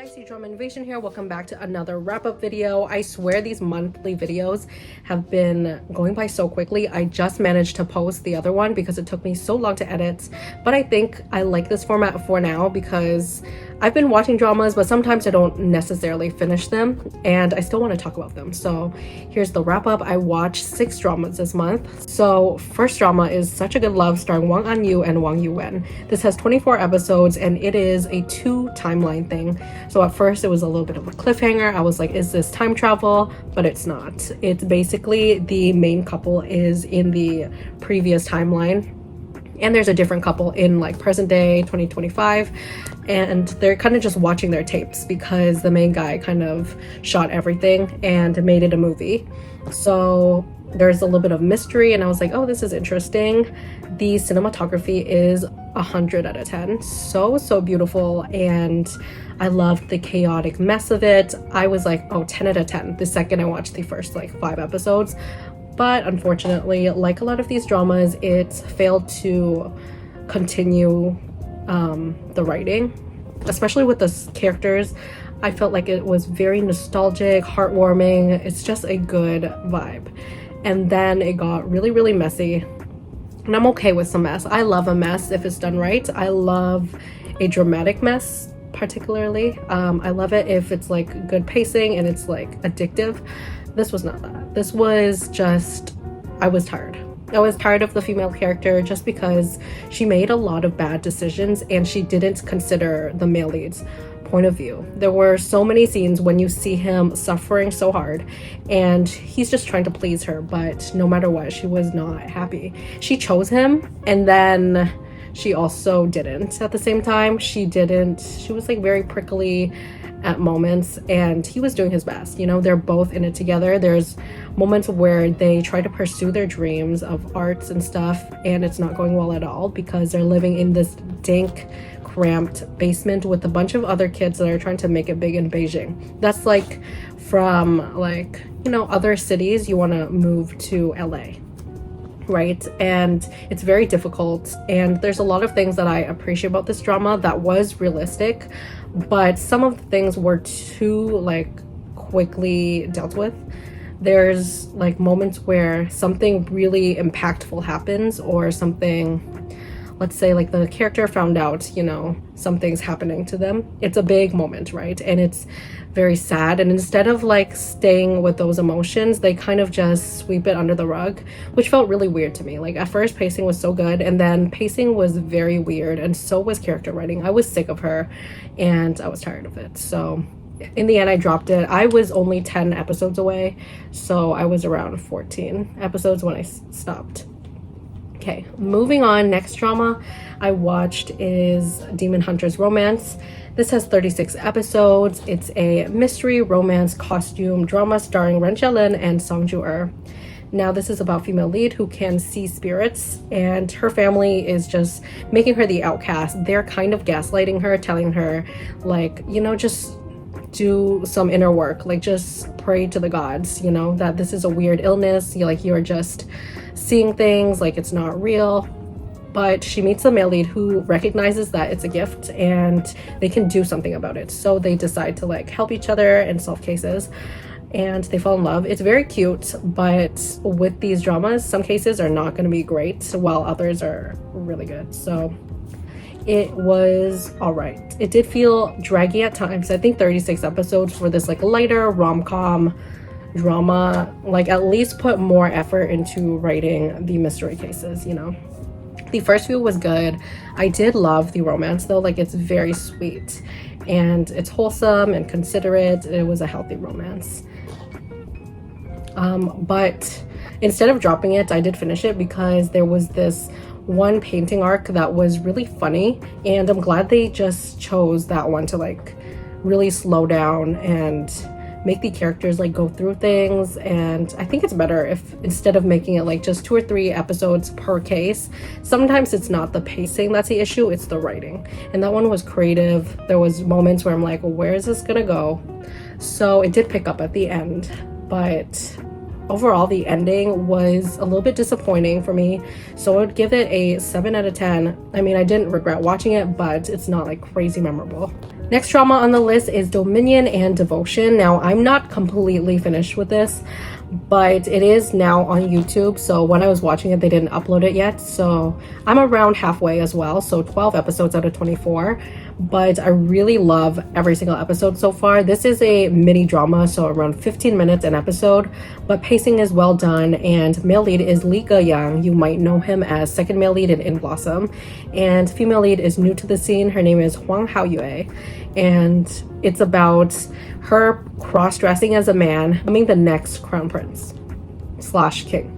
Cdrama Innovation here. Welcome back to another wrap-up video. I swear these monthly videos have been going by so quickly. I just managed to post the other one because it took me so long to edit, but I think I like this format for now because I've been watching dramas, but sometimes I don't necessarily finish them and I still want to talk about them. So here's the wrap-up. I watched 6 dramas this month. So first drama is Such a Good Love starring Wang Anyu and Wang Yuwen. This has 24 episodes and it is a 2 timeline thing. So at first it was a little bit of a cliffhanger. I was like, is this time travel? But it's not. It's basically the main couple is in the previous timeline and there's a different couple in like present day 2025, and they're kind of just watching their tapes because the main guy kind of shot everything and made it a movie. So there's a little bit of mystery and I was like, oh, this is interesting. The cinematography is 100 out of 10. So beautiful, and I loved the chaotic mess of it. I was like, oh, 10 out of 10 the second I watched the first like 5 episodes. But unfortunately, like a lot of these dramas, it failed to continue the writing, especially with the characters. I felt like it was very nostalgic, heartwarming. It's just a good vibe. And then it got really messy, and I'm okay with some mess. I love a mess if it's done right. I love a dramatic mess particularly. I love it if it's like good pacing and it's like addictive. This was not that. This was just, I was tired. I was tired of the female character just because she made a lot of bad decisions and she didn't consider the male lead's point of view. There were so many scenes when you see him suffering so hard and he's just trying to please her, but no matter what, she was not happy. She chose him and then she also didn't at the same time. She was like very prickly at moments, and he was doing his best. You know, they're both in it together. There's moments where they try to pursue their dreams of arts and stuff, and it's not going well at all because they're living in this dank, cramped basement with a bunch of other kids that are trying to make it big in Beijing. That's like from like, you know, other cities you want to move to LA, right? And it's very difficult, and there's a lot of things that I appreciate about this drama that was realistic, but some of the things were too like quickly dealt with. There's like moments where something really impactful happens, or something, let's say like the character found out, you know, something's happening to them. It's a big moment, right? And it's very sad, and instead of like staying with those emotions, they kind of just sweep it under the rug, which felt really weird to me. Like at first pacing was so good, and then pacing was very weird, and so was character writing. I was sick of her and I was tired of it. So in the end I dropped it. I was only 10 episodes away, so I was around 14 episodes when I stopped. Okay, moving on. Next drama I watched is Demon Hunter's Romance. This has 36 episodes. It's a mystery romance costume drama starring Ren Xiaolin and zuer. Now this is about female lead who can see spirits, and her family is just making her the outcast. They're kind of gaslighting her, telling her like, you know, just do some inner work, like just pray to the gods, you know, that this is a weird illness, you're just seeing things like it's not real. But she meets a male lead who recognizes that it's a gift and they can do something about it, so they decide to like help each other and solve cases, and they fall in love. It's very cute, but with these dramas, some cases are not going to be great while others are really good. So it was all right. It did feel draggy at times. I think 36 episodes for this like lighter rom-com drama, like at least put more effort into writing the mystery cases, you know. The first few was good. I did love the romance though. Like it's very sweet and it's wholesome and considerate. It was a healthy romance. But instead of dropping it, I did finish it because there was this one painting arc that was really funny, and I'm glad they just chose that one to like really slow down and make the characters like go through things. And I think it's better if instead of making it like just 2 or 3 episodes per case, sometimes it's not the pacing that's the issue, it's the writing. And that one was creative. There was moments where I'm like, well, where is this gonna go? So it did pick up at the end, but overall the ending was a little bit disappointing for me, so I would give it a 7 out of 10. I mean, I didn't regret watching it, but it's not like crazy memorable. Next drama on the list is Dominion and Devotion. Now, I'm not completely finished with this, but it is now on YouTube. So when I was watching it, they didn't upload it yet. So I'm around halfway as well. So 12 episodes out of 24. But I really love every single episode so far. This is a mini drama, so around 15 minutes an episode, but pacing is well done. And male lead is Geyang. You might know him as second male lead in Blossom. And female lead is new to the scene. Her name is Wang Yuwen. And it's about her cross-dressing as a man, becoming the next crown prince / king.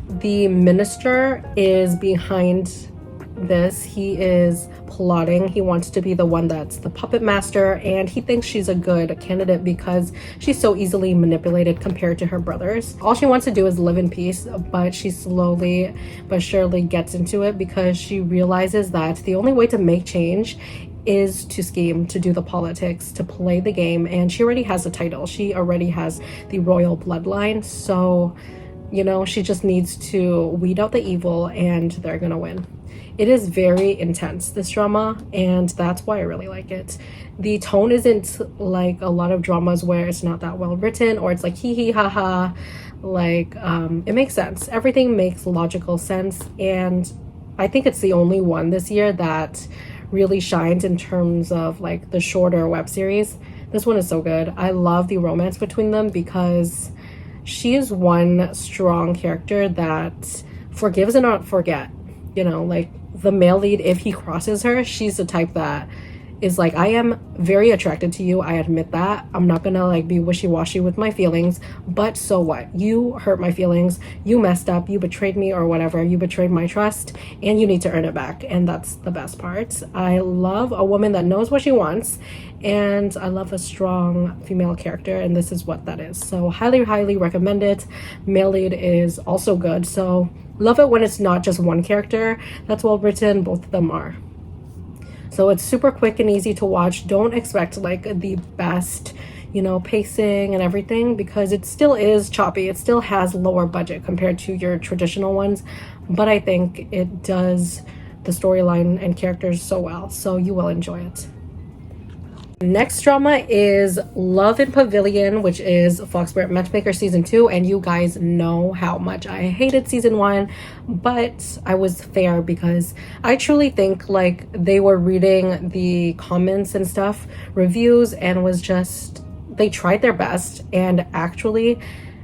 The minister is behind this. He is plotting. He wants to be the one that's the puppet master, and he thinks she's a good candidate because she's so easily manipulated compared to her brothers. All she wants to do is live in peace, but she slowly but surely gets into it because she realizes that the only way to make change is to scheme, to do the politics, to play the game. And she already has a title. She already has the royal bloodline. So, you know, she just needs to weed out the evil and they're gonna win. It is very intense, this drama, and that's why I really like it. The tone isn't like a lot of dramas where it's not that well written or it's like hee hee ha ha. Like, it makes sense. Everything makes logical sense, and I think it's the only one this year that really shines in terms of like the shorter web series. This one is so good. I love the romance between them because she is one strong character that forgives and not forget. You know, like the male lead, if he crosses her, she's the type that is like, I am very attracted to you, I admit that. I'm not gonna like be wishy-washy with my feelings, but so what? You hurt my feelings, you messed up, you betrayed me or whatever, you betrayed my trust, and you need to earn it back. And that's the best part. I love a woman that knows what she wants, and I love a strong female character, and this is what that is. So highly recommend it. Male lead is also good, so love it when it's not just one character that's well written. Both of them are. So it's super quick and easy to watch. Don't expect like the best, you know, pacing and everything because it still is choppy. It still has lower budget compared to your traditional ones, but I think it does the storyline and characters so well, so you will enjoy it. Next drama is Love in Pavilion, which is Spirit Matchmaker season 2, and you guys know how much I hated season 1, but I was fair because I truly think like they were reading the comments and stuff, reviews, and was just, they tried their best, and actually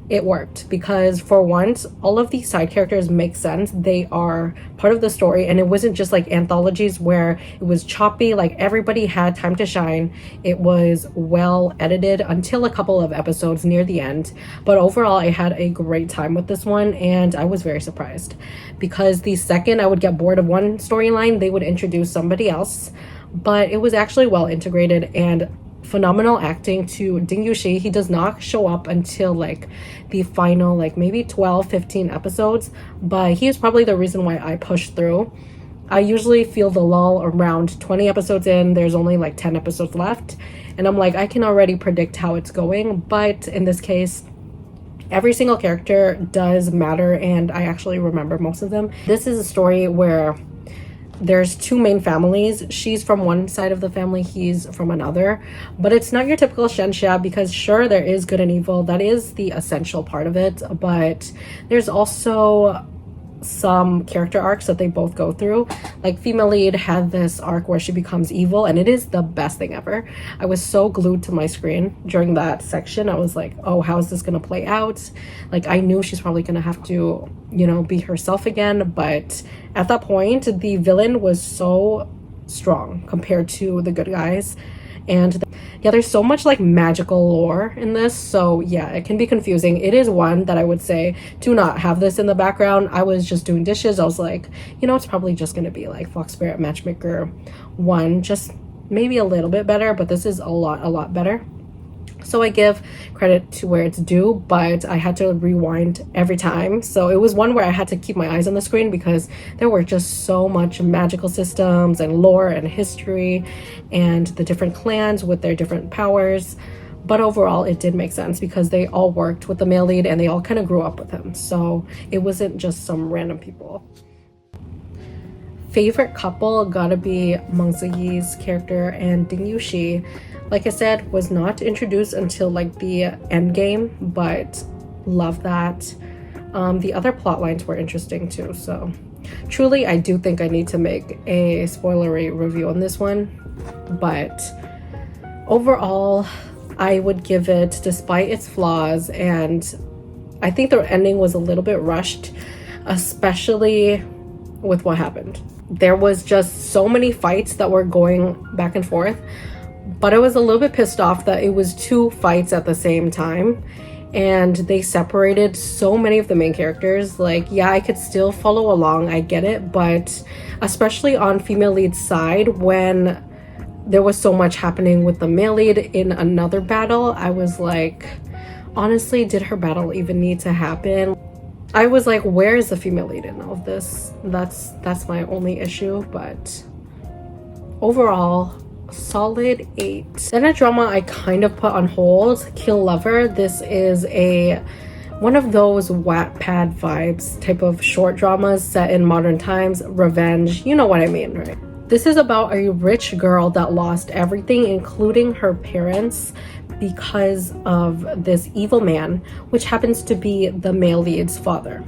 it worked because for once all of these side characters make sense. They are part of the story, and it wasn't just like anthologies where it was choppy. Like everybody had time to shine. It was well edited until a couple of episodes near the end, but overall I had a great time with this one, and I was very surprised because the second I would get bored of one storyline, they would introduce somebody else. But it was actually well integrated and phenomenal acting to Ding Yushi. He does not show up until like the final like maybe 12-15 episodes, but he is probably the reason why I pushed through. I usually feel the lull around 20 episodes in. There's only like 10 episodes left, and I'm like, I can already predict how it's going. But in this case, every single character does matter, and I actually remember most of them. This is a story where there's two main families. She's from one side of the family, he's from another, but it's not your typical shenxia because sure, there is good and evil. That is the essential part of it, but there's also some character arcs that they both go through. Like female lead had this arc where she becomes evil, and it is the best thing ever. I was so glued to my screen during that section. I was like, oh, how is this gonna play out? Like I knew she's probably gonna have to, you know, be herself again, but at that point the villain was so strong compared to the good guys. And yeah, there's so much like magical lore in this, so yeah, it can be confusing. It is one that I would say do not have this in the background. I was just doing dishes, I was like, you know, it's probably just gonna be like Spirit Matchmaker 1, just maybe a little bit better, but this is a lot better. So I give credit to where it's due, but I had to rewind every time. So it was one where I had to keep my eyes on the screen because there were just so much magical systems and lore and history and the different clans with their different powers. But overall, it did make sense because they all worked with the male lead and they all kind of grew up with him. So it wasn't just some random people. Favorite couple gotta be Meng Ziyi's character and Ding Yuxi. Like I said, was not introduced until like the end game, but love that. The other plot lines were interesting too, so truly I do think I need to make a spoilery review on this one. But overall, I would give it, despite its flaws, and I think the ending was a little bit rushed, especially with what happened. There was just so many fights that were going back and forth, but I was a little bit pissed off that it was 2 fights at the same time, and they separated so many of the main characters. Like, yeah, I could still follow along, I get it, but especially on female lead side, when there was so much happening with the male lead in another battle, I was like, honestly, did her battle even need to happen? I was like, where is the female lead in all of this? That's my only issue. But overall, solid 8. Then a drama I kind of put on hold, Kill Lover. This is one of those Wattpad vibes type of short dramas set in modern times. Revenge, you know what I mean, right? This is about a rich girl that lost everything, including her parents, because of this evil man, which happens to be the male lead's father.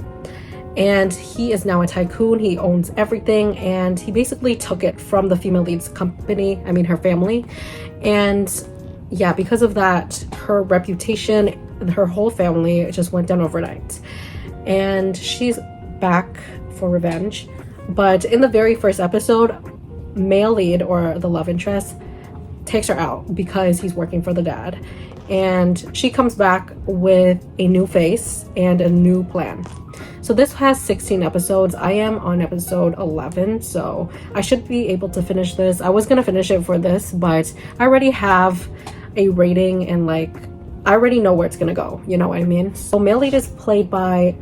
And he is now a tycoon. He owns everything, and he basically took it from the female lead's company, I mean her family. And yeah, because of that, her reputation, her whole family just went down overnight. And she's back for revenge. But in the very first episode, male lead, or the love interest, takes her out because he's working for the dad, and she comes back with a new face and a new plan. So this has 16 episodes. I am on episode 11, so I should be able to finish this. I was gonna finish it for this, but I already have a rating and like I already know where it's gonna go, you know what I mean? So male lead is played by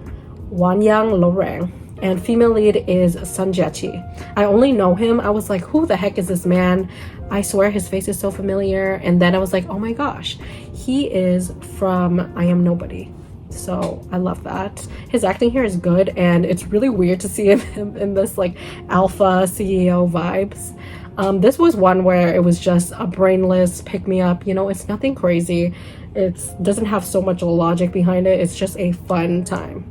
Wangyan, and female lead is Sun Jiechi. I only know him. I was like, who the heck is this man? I swear his face is so familiar. And then I was like, oh my gosh, he is from I Am Nobody. So I love that. His acting here is good, and it's really weird to see him in this like alpha CEO vibes. This was one where it was just a brainless pick-me-up, you know, it's nothing crazy. It doesn't have so much logic behind it. It's just a fun time.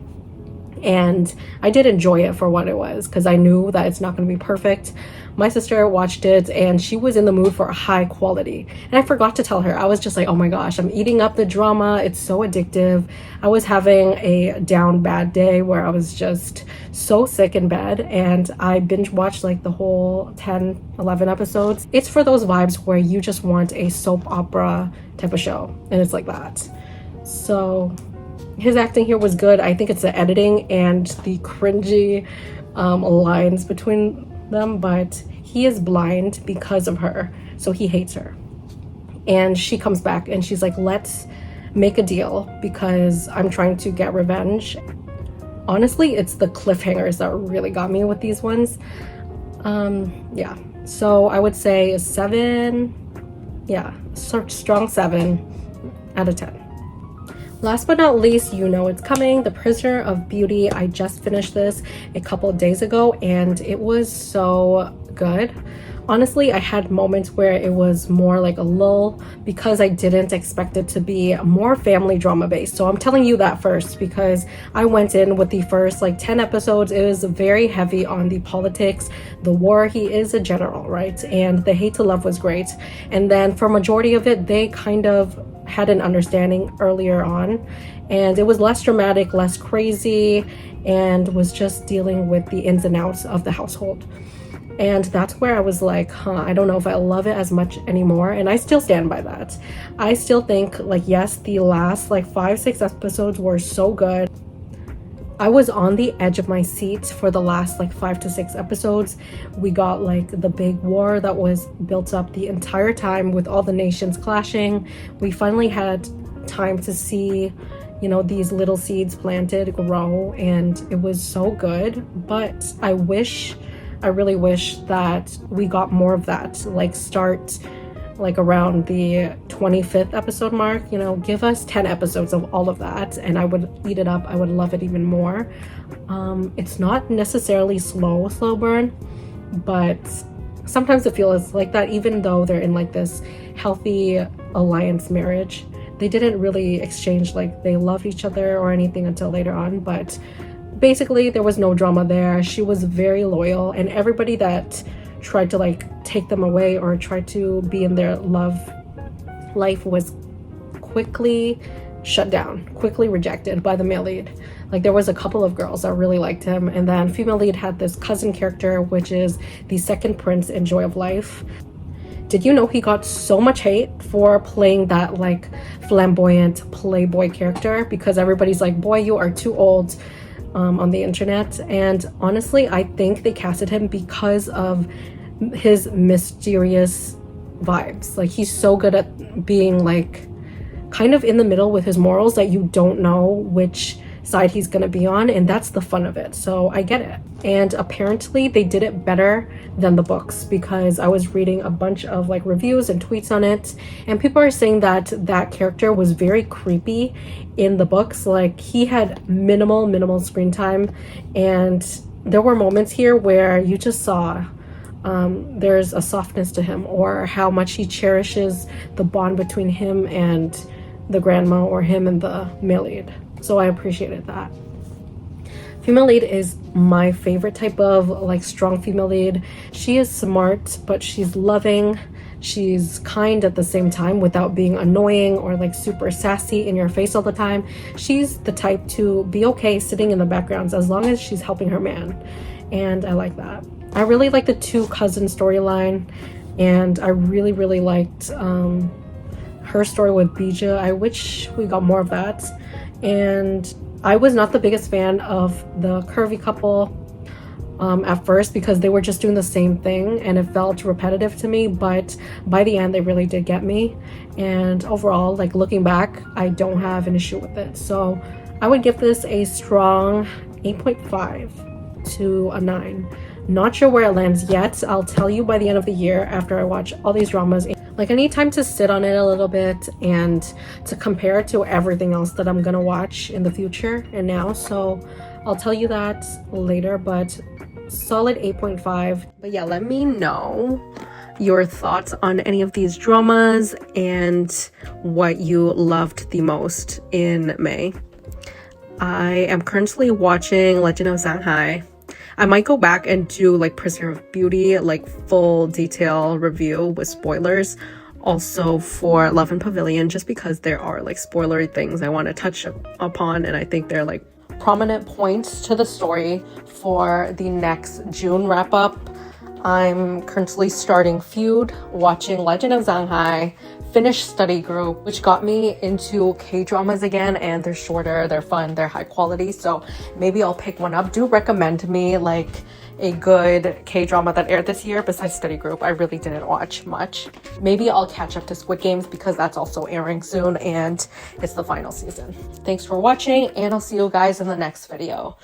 And I did enjoy it for what it was, because I knew that it's not going to be perfect. My sister watched it and she was in the mood for high quality, and I forgot to tell her. I was just like, oh my gosh, I'm eating up the drama, it's so addictive. I was having a down bad day where I was just so sick in bed, and I binge watched like the whole 10-11 episodes. It's for those vibes where you just want a soap opera type of show, and it's like that. So his acting here was good. I think it's the editing and the cringy lines between them, but he is blind because of her, so he hates her. And she comes back and she's like, let's make a deal because I'm trying to get revenge. Honestly, it's the cliffhangers that really got me with these ones. Yeah, so I would say 7, yeah, strong 7 out of 10. Last but not least, you know it's coming, The Prisoner of Beauty. I just finished this a couple of days ago and it was so good. Honestly, I had moments where it was more like a lull because I didn't expect it to be more family drama based. So I'm telling you that first, because I went in with the first like 10 episodes. It was very heavy on the politics, the war. He is a general, right? And the hate to love was great. And then for majority of it, they kind of had an understanding earlier on, and it was less dramatic, less crazy, and was just dealing with the ins and outs of the household. And that's where I was like, I don't know if I love it as much anymore. And I still stand by that. I still think, like, yes, the last like 5-6 episodes were so good. I was on the edge of my seat for the last like 5 to 6 episodes. We got like the big war that was built up the entire time with all the nations clashing. We finally had time to see, you know, these little seeds planted grow, and it was so good. But I really wish that we got more of that, like start like around the 25th episode mark, you know, give us 10 episodes of all of that and I would eat it up. I would love it even more. It's not necessarily slow burn, but sometimes it feels like that even though they're in like this healthy alliance marriage. They didn't really exchange like they loved each other or anything until later on, but basically there was no drama there. She was very loyal, and everybody that tried to like take them away or tried to be in their love life was quickly shut down, quickly rejected by the male lead. Like there was a couple of girls that really liked him, and then female lead had this cousin character, which is the second prince in Joy of Life. Did you know he got so much hate for playing that like flamboyant playboy character? Because everybody's like, boy, you are too old on the internet. And honestly, I think they casted him because of his mysterious vibes. Like he's so good at being like kind of in the middle with his morals that you don't know which side he's gonna be on, and that's the fun of it. So I get it. And apparently they did it better than the books, because I was reading a bunch of like reviews and tweets on it, and people are saying that that character was very creepy in the books. Like he had minimal screen time, and there were moments here where you just saw there's a softness to him, or how much he cherishes the bond between him and the grandma, or him and the male lead. So I appreciated that. Female lead is my favorite type of like strong female lead. She is smart, but she's loving. She's kind at the same time without being annoying or like super sassy in your face all the time. She's the type to be okay sitting in the backgrounds as long as she's helping her man. And I like that. I really like the two cousin storyline, and I really liked her story with Bija. I wish we got more of that. And I was not the biggest fan of the curvy couple at first, because they were just doing the same thing and it felt repetitive to me, but by the end they really did get me. And overall, like looking back, I don't have an issue with it. So I would give this a strong 8.5 to a 9. Not sure where it lands yet. I'll tell you by the end of the year after I watch all these dramas. Like I need time to sit on it a little bit and to compare it to everything else that I'm gonna watch in the future and now. So I'll tell you that later, but solid 8.5. But yeah, let me know your thoughts on any of these dramas and what you loved the most in May. I am currently watching Legend of Shanghai. I might go back and do like Prisoner of Beauty, like full detail review with spoilers, also for Love and Pavilion, just because there are like spoilery things I want to touch upon, and I think they're like prominent points to the story for the next June wrap up. I'm currently starting Feud, watching Legend of Shanghai, finished Study Group, which got me into K-dramas again, and they're shorter, they're fun, they're high quality, so maybe I'll pick one up. Do recommend me like a good K-drama that aired this year besides Study Group. I really didn't watch much. Maybe I'll catch up to Squid Games because that's also airing soon and it's the final season. Thanks for watching, and I'll see you guys in the next video.